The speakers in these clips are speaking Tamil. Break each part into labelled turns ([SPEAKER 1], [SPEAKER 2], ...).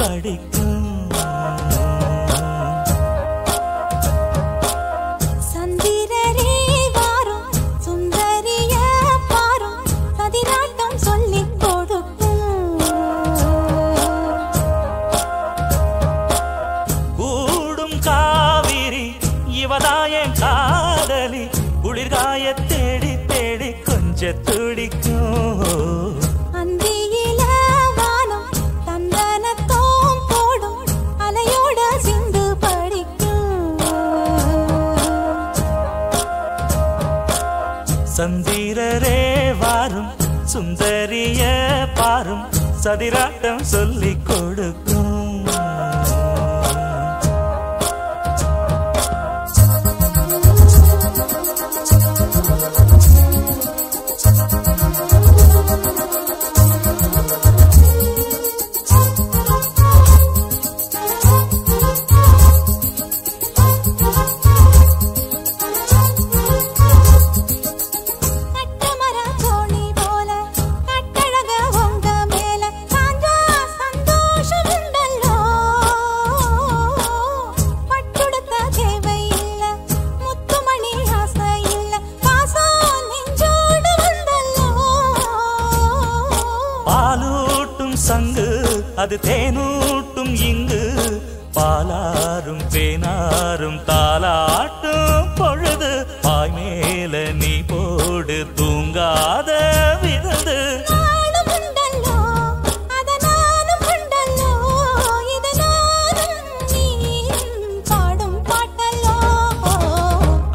[SPEAKER 1] படிக்கும். காதலி குளிர்காய தேடி தேடி கொஞ்ச துடிக்கும்.
[SPEAKER 2] அந்தியில வானம் தந்தனத்தோம் போடும் அலையோட சிந்து படிக்கும்.
[SPEAKER 1] சந்திரரே வாரும் சுந்தரிய பாரும் சதிராட்டம் சொல்லிக் கொடுக்கும். சங்கு அது தேனூட்டும் இங்கு பாலாரும் தேனாரும் தாலாட்டும் பொழுது பாய் மேல நீ போடு தூங்காத விருந்து.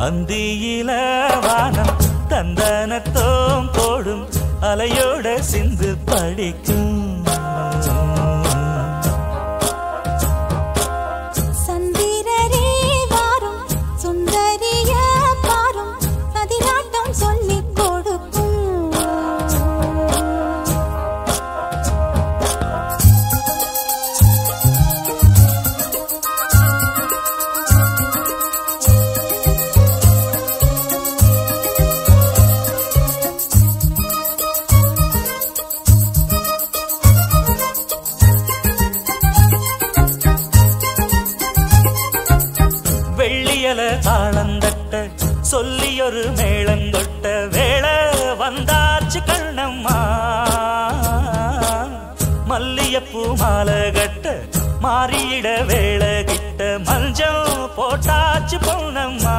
[SPEAKER 1] அந்தியில வானம் தந்தனத்தோம் போடும் அலையோட சிந்து படிக்கும்.
[SPEAKER 2] சந்திரரே வாரும் சுந்தரிய பாரும் சதிராட்டம் சொல்லிக் கொடுக்கும்.
[SPEAKER 1] வெள்ளியல தாளந்தட்ட சொல்லியொரு மேளங்கொட்ட வேளை வந்தாச்சு கண்ணம்மா. மல்லியப்பூ மாலை கட்ட மாறியிட வேளை கிட்ட மஞ்சள் போட்டாச்சு பொன்னம்மா.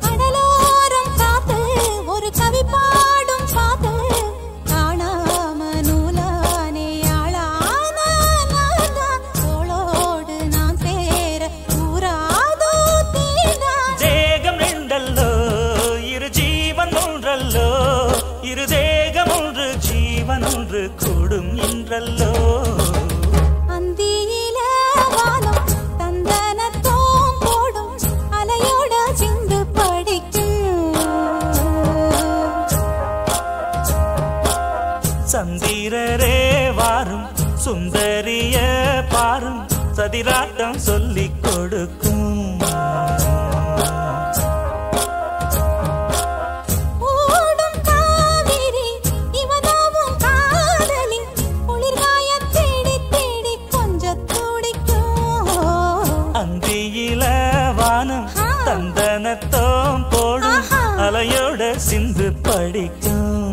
[SPEAKER 2] கடலோரம் காத்து ஒரு கவி பாடும் பாத்து காணாம நூலானே ஆளான தோளோடு நான் சேர ஊராதோ தீண்டா.
[SPEAKER 1] தேகம் ரெண்டல்லோ இரு ஜீவன் ஒன்றல்லோ இரு தேகம் ஒன்று ஜீவன் ஒன்று கூடும் என்றல்லோ.
[SPEAKER 2] அந்தியில வானம் தந்தனத்தோம் போடும் அலையோட சிந்து படிக்கும்.
[SPEAKER 1] சந்திரரே வாரும் சுந்தரிய பாரும் சதிராட்டம் சொல்லிக் கொடுக்கும்.
[SPEAKER 2] ஓடும் காவிரி இவனாவும் காதலி குளிர்காய தேடி தேடி கொஞ்ச துடிக்கும்.
[SPEAKER 1] அந்தியில வானம் தந்தனத்தோம் போடும் அலையோட சிந்து படிக்கும்.